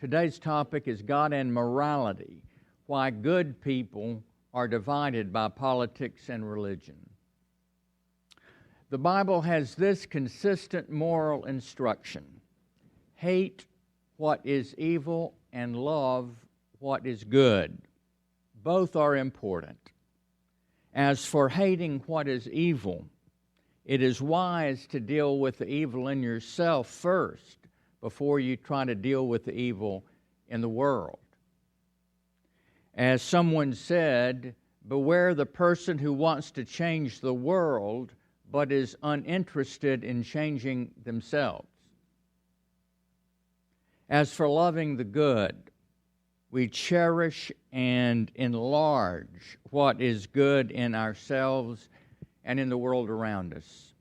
Today's topic is God and morality, why good people are divided by politics and religion. The Bible has this consistent moral instruction: hate what is evil and love what is good. Both are important. As for hating what is evil, it is wise to deal with the evil in yourself first before you try to deal with the evil in the world. As someone said, beware the person who wants to change the world but is uninterested in changing themselves. As for loving the good, we cherish and enlarge what is good in ourselves and in the world around us.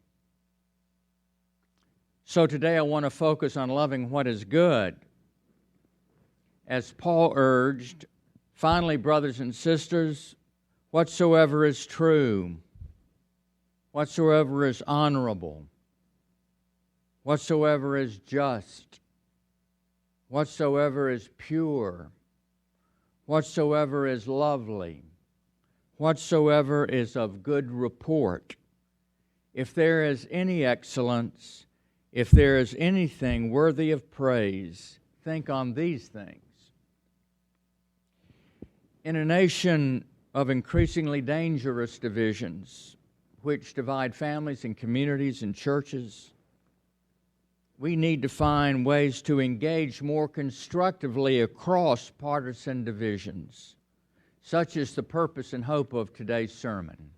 So today I want to focus on loving what is good. As Paul urged, finally, brothers and sisters, whatsoever is true, whatsoever is honorable, whatsoever is just, whatsoever is pure, whatsoever is lovely, whatsoever is of good report, if there is any excellence, if there is anything worthy of praise, think on these things. In a nation of increasingly dangerous divisions, which divide families and communities and churches, we need to find ways to engage more constructively across partisan divisions. Such is the purpose and hope of today's sermon.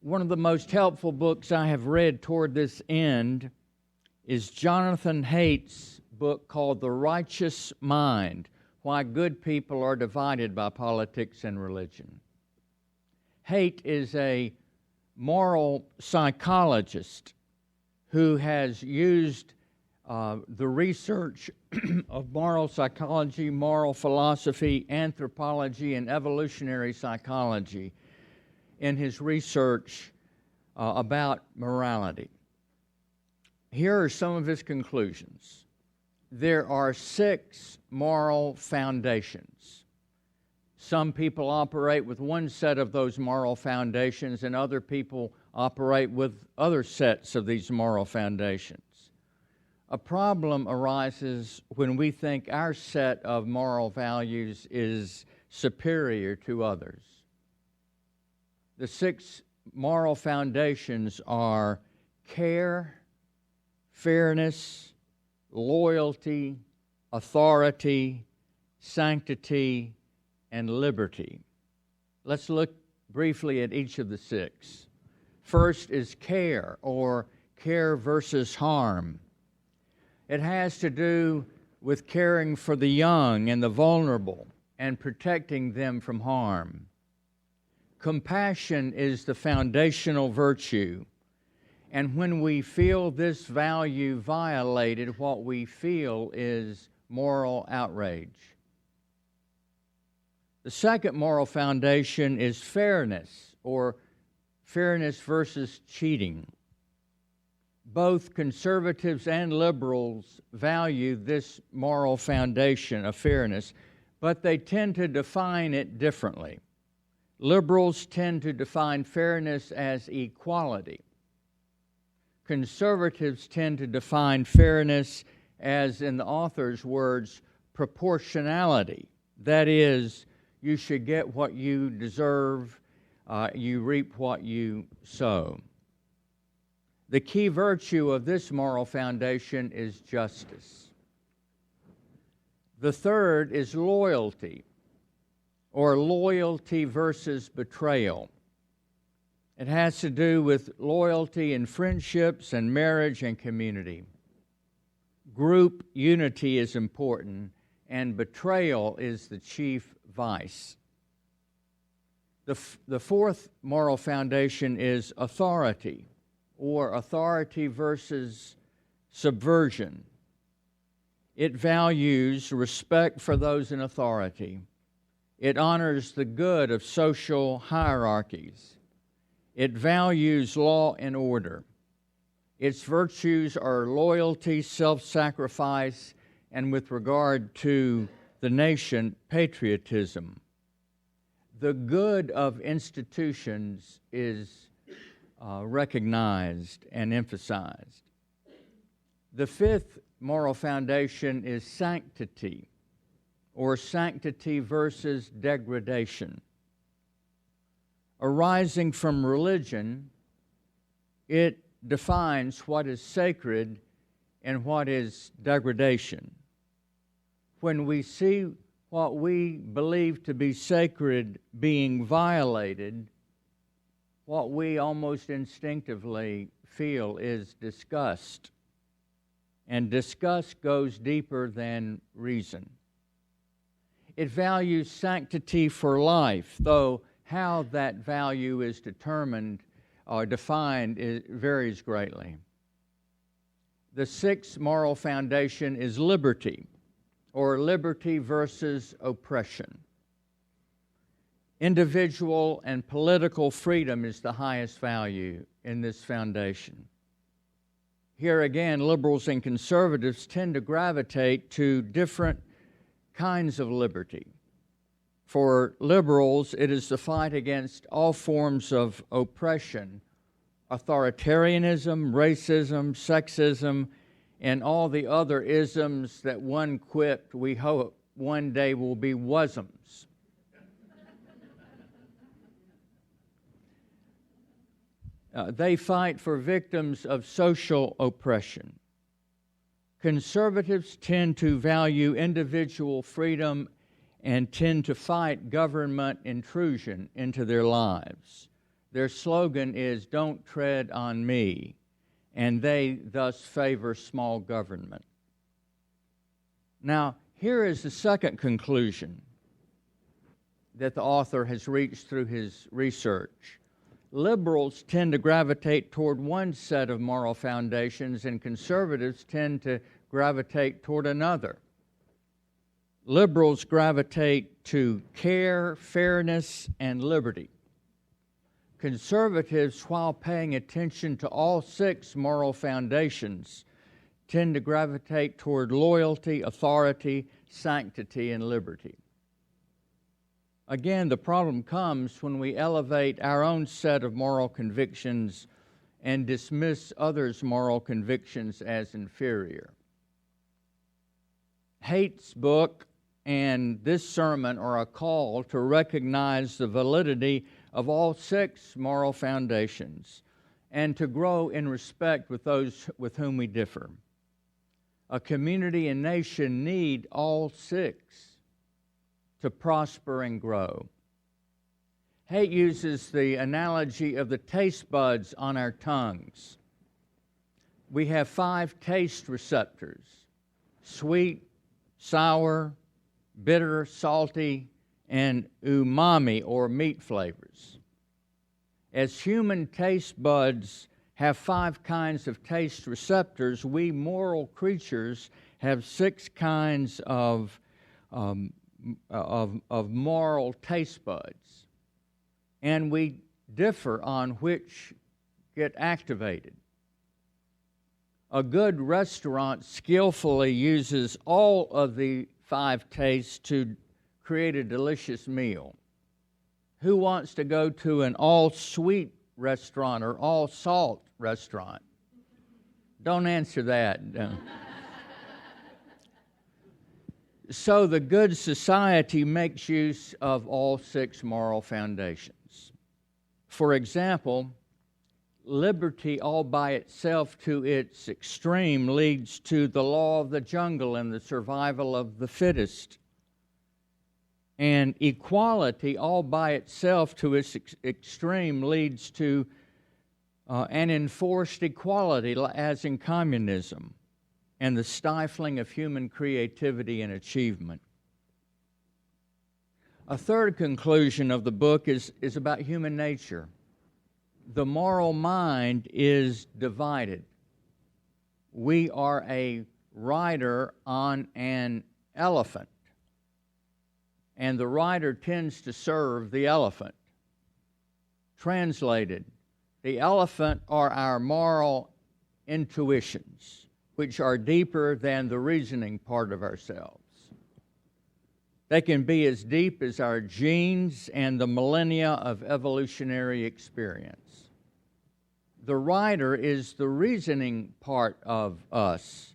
One of the most helpful books I have read toward this end is Jonathan Haidt's book called The Righteous Mind: Why Good People Are Divided by Politics and Religion. Haidt is a moral psychologist who has used the research of moral psychology, moral philosophy, anthropology, and evolutionary psychology in his research about morality. Here are some of his conclusions. There are 6 moral foundations. Some people operate with one set of those moral foundations, and other people operate with other sets of these moral foundations. A problem arises when we think our set of moral values is superior to others. The 6 moral foundations are care, fairness, loyalty, authority, sanctity, and liberty. Let's look briefly at each of the 6. First is care, or care versus harm. It has to do with caring for the young and the vulnerable and protecting them from harm. Compassion is the foundational virtue, and when we feel this value violated, what we feel is moral outrage. The second moral foundation is fairness, or fairness versus cheating. Both conservatives and liberals value this moral foundation of fairness, but they tend to define it differently. Liberals tend to define fairness as equality. Conservatives tend to define fairness as, in the author's words, proportionality. That is, you should get what you deserve, you reap what you sow. The key virtue of this moral foundation is justice. The third is loyalty, or loyalty versus betrayal. It has to do with loyalty in friendships and marriage and community. Group unity is important, and betrayal is the chief vice. The fourth moral foundation is authority, or authority versus subversion. It values respect for those in authority. It honors the good of social hierarchies. It values law and order. Its virtues are loyalty, self-sacrifice, and with regard to the nation, patriotism. The good of institutions is recognized and emphasized. The fifth moral foundation is sanctity, or sanctity versus degradation. Arising from religion, it defines what is sacred and what is degradation. When we see what we believe to be sacred being violated, what we almost instinctively feel is disgust. And disgust goes deeper than reason. It values sanctity for life, though how that value is determined or defined varies greatly. The sixth moral foundation is liberty, or liberty versus oppression. Individual and political freedom is the highest value in this foundation. Here again, liberals and conservatives tend to gravitate to different kinds of liberty. For liberals, it is the fight against all forms of oppression, authoritarianism, racism, sexism, and all the other isms that one quipped, we hope one day will be wasms. They fight for victims of social oppression. Conservatives tend to value individual freedom and tend to fight government intrusion into their lives. Their slogan is, "Don't tread on me," and they thus favor small government. Now, here is the second conclusion that the author has reached through his research. Liberals tend to gravitate toward one set of moral foundations, and conservatives tend to gravitate toward another. Liberals gravitate to care, fairness, and liberty. Conservatives, while paying attention to all six moral foundations, tend to gravitate toward loyalty, authority, sanctity, and liberty. Again, the problem comes when we elevate our own set of moral convictions and dismiss others' moral convictions as inferior. Haidt's book and this sermon are a call to recognize the validity of all six moral foundations and to grow in respect with those with whom we differ. A community and nation need all six to prosper and grow. Haidt uses the analogy of the taste buds on our tongues. We have 5 taste receptors: sweet, sour, bitter, salty, and umami, or meat flavors. As human taste buds have 5 kinds of taste receptors, we moral creatures have 6 kinds of moral taste buds, and we differ on which get activated. A good restaurant skillfully uses all of the 5 tastes to create a delicious meal. Who wants to go to an all-sweet restaurant or all-salt restaurant? Don't answer that. No. So the good society makes use of all 6 moral foundations. For example, liberty all by itself to its extreme leads to the law of the jungle and the survival of the fittest. And equality all by itself to its extreme leads to an enforced equality, as in communism, and the stifling of human creativity and achievement. A third conclusion of the book is about human nature. The moral mind is divided. We are a rider on an elephant, and the rider tends to serve the elephant. Translated, the elephant are our moral intuitions, which are deeper than the reasoning part of ourselves. They can be as deep as our genes and the millennia of evolutionary experience. The rider is the reasoning part of us,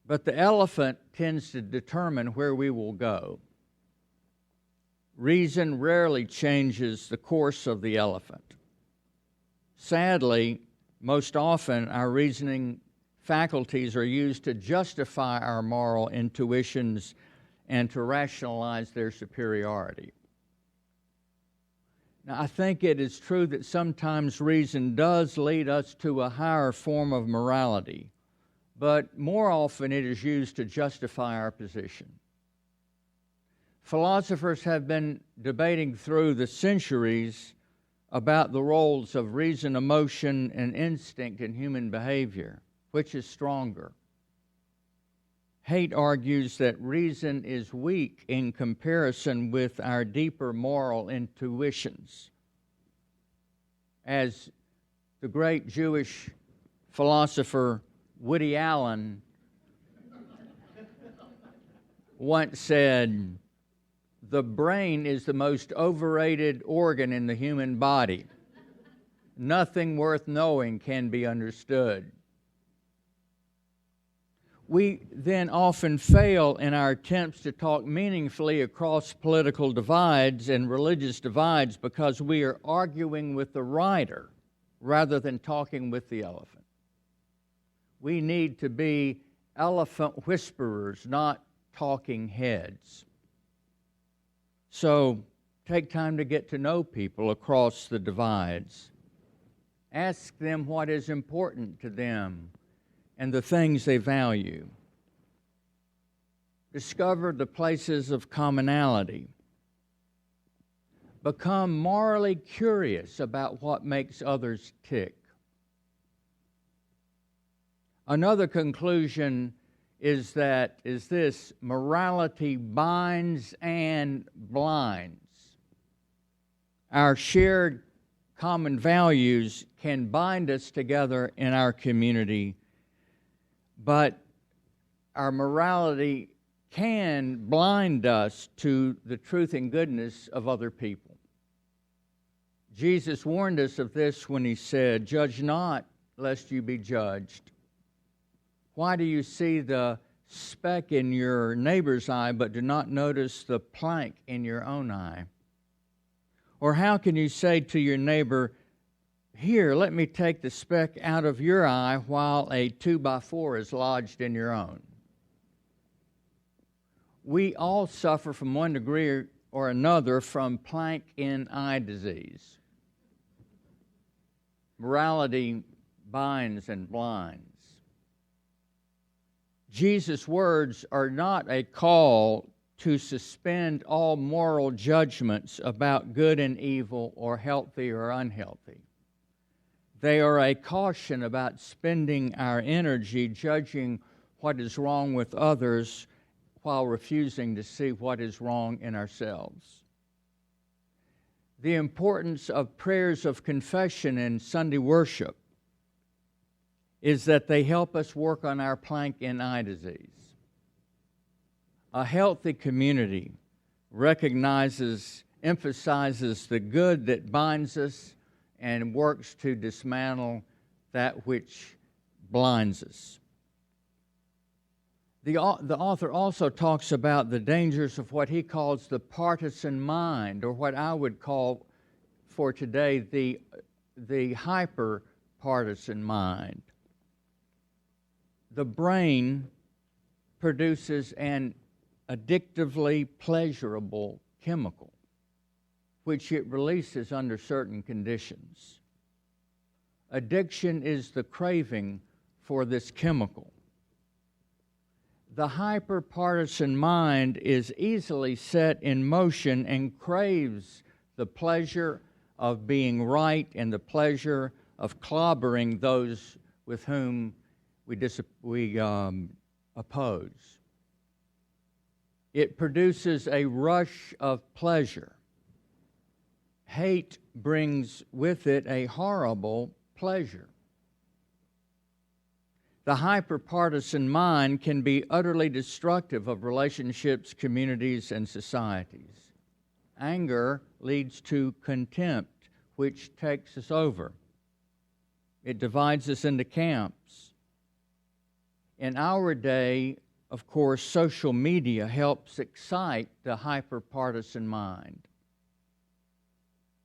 but the elephant tends to determine where we will go. Reason rarely changes the course of the elephant. Sadly, most often our reasoning faculties are used to justify our moral intuitions and to rationalize their superiority. Now, I think it is true that sometimes reason does lead us to a higher form of morality, but more often it is used to justify our position. Philosophers have been debating through the centuries about the roles of reason, emotion, and instinct in human behavior. Which is stronger? Haidt argues that reason is weak in comparison with our deeper moral intuitions. As the great Jewish philosopher Woody Allen once said, "The brain is the most overrated organ in the human body. Nothing worth knowing can be understood." We then often fail in our attempts to talk meaningfully across political divides and religious divides because we are arguing with the rider rather than talking with the elephant. We need to be elephant whisperers, not talking heads. So take time to get to know people across the divides. Ask them what is important to them and the things they value. Discover the places of commonality. Become morally curious about what makes others tick. Another conclusion is this: morality binds and blinds. Our shared common values can bind us together in our community, but our morality can blind us to the truth and goodness of other people. Jesus warned us of this when he said, "Judge not, lest you be judged. Why do you see the speck in your neighbor's eye, but do not notice the plank in your own eye? Or how can you say to your neighbor, 'Here, let me take the speck out of your eye,' while a 2x4 is lodged in your own?" We all suffer from one degree or another from plank in eye disease. Morality binds and blinds. Jesus' words are not a call to suspend all moral judgments about good and evil or healthy or unhealthy. They are a caution about spending our energy judging what is wrong with others while refusing to see what is wrong in ourselves. The importance of prayers of confession in Sunday worship is that they help us work on our plank in eye disease. A healthy community emphasizes the good that binds us and works to dismantle that which blinds us. The author also talks about the dangers of what he calls the partisan mind, or what I would call for today the hyper-partisan mind. The brain produces an addictively pleasurable chemical, which it releases under certain conditions. Addiction is the craving for this chemical. The hyper-partisan mind is easily set in motion and craves the pleasure of being right and the pleasure of clobbering those with whom we oppose. It produces a rush of pleasure. Hate brings with it a horrible pleasure. The hyperpartisan mind can be utterly destructive of relationships, communities, and societies. Anger leads to contempt, which takes us over. It divides us into camps. In our day, of course, social media helps excite the hyperpartisan mind.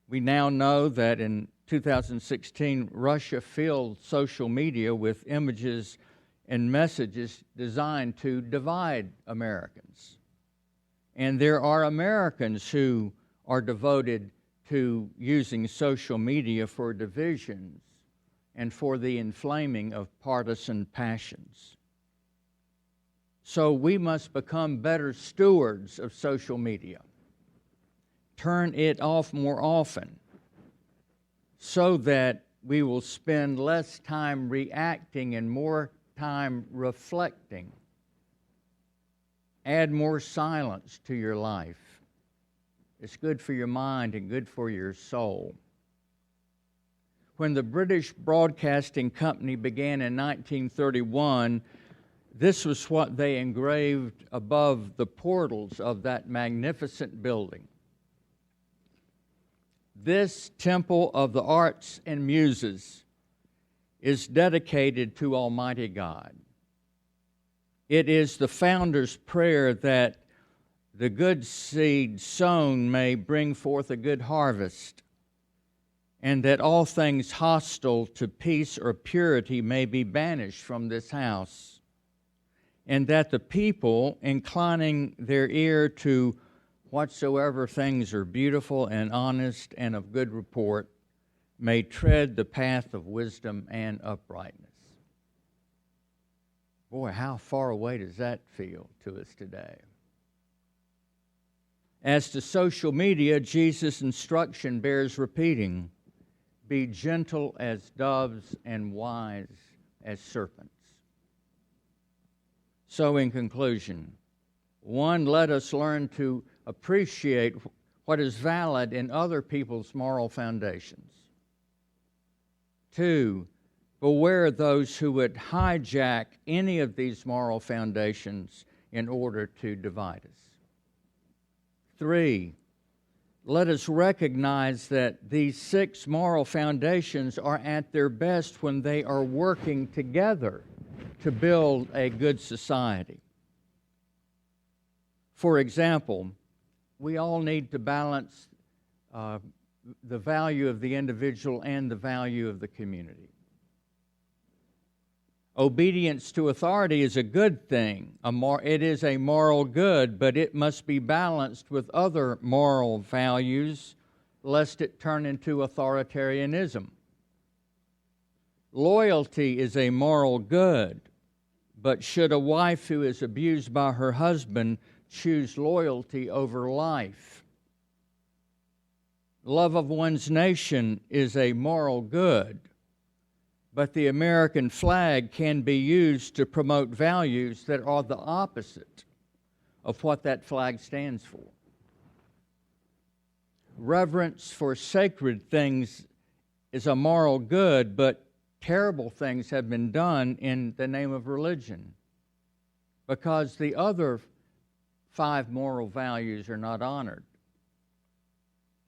We now know that in 2016, Russia filled social media with images and messages designed to divide Americans. And there are Americans who are devoted to using social media for divisions and for the inflaming of partisan passions. So we must become better stewards of social media. Turn it off more often so that we will spend less time reacting and more time reflecting. Add more silence to your life. It's good for your mind and good for your soul. When the British Broadcasting Company began in 1931, this was what they engraved above the portals of that magnificent building. This temple of the arts and muses is dedicated to Almighty God. It is the founder's prayer that the good seed sown may bring forth a good harvest, and that all things hostile to peace or purity may be banished from this house, and that the people, inclining their ear to whatsoever things are beautiful and honest and of good report, may tread the path of wisdom and uprightness. Boy, how far away does that feel to us today? As to social media, Jesus' instruction bears repeating: be gentle as doves and wise as serpents. So in conclusion, one, let us learn to appreciate what is valid in other people's moral foundations. Two, beware those who would hijack any of these moral foundations in order to divide us. Three, let us recognize that these 6 moral foundations are at their best when they are working together to build a good society. For example, we all need to balance the value of the individual and the value of the community. Obedience to authority is a good thing. It is a moral good, but it must be balanced with other moral values, lest it turn into authoritarianism. Loyalty is a moral good, but should a wife who is abused by her husband choose loyalty over life? Love of one's nation is a moral good, but the American flag can be used to promote values that are the opposite of what that flag stands for. Reverence for sacred things is a moral good, but terrible things have been done in the name of religion because the other 5 moral values are not honored.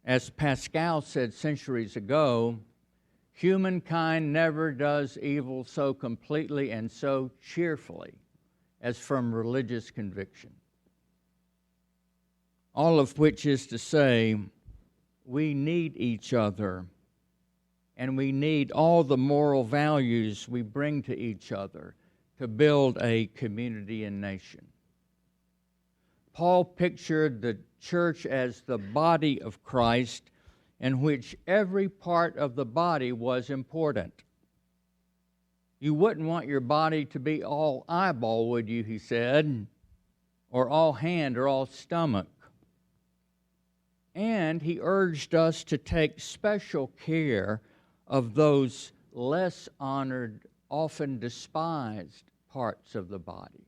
As Pascal said centuries ago, humankind never does evil so completely and so cheerfully as from religious conviction. All of which is to say, we need each other, and we need all the moral values we bring to each other to build a community and nation. Paul pictured the church as the body of Christ, in which every part of the body was important. You wouldn't want your body to be all eyeball, would you, he said, or all hand or all stomach. And he urged us to take special care of those less honored, often despised parts of the body.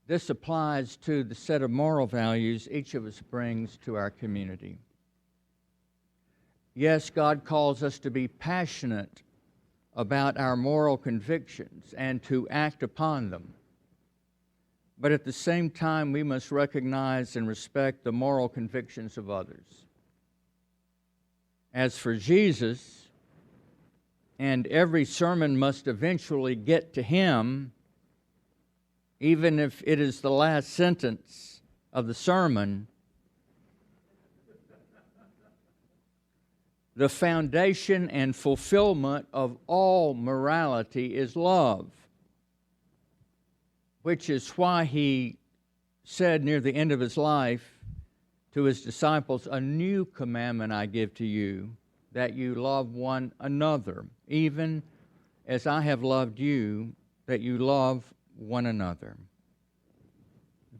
This applies to the set of moral values each of us brings to our community. Yes, God calls us to be passionate about our moral convictions and to act upon them. But at the same time, we must recognize and respect the moral convictions of others. As for Jesus, and every sermon must eventually get to him, even if it is the last sentence of the sermon, the foundation and fulfillment of all morality is love, which is why he said near the end of his life to his disciples, "A new commandment I give to you, that you love one another, even as I have loved you, that you love one another."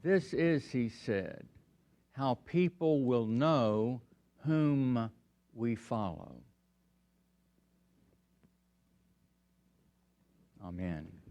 This is, he said, how people will know whom we follow. Amen.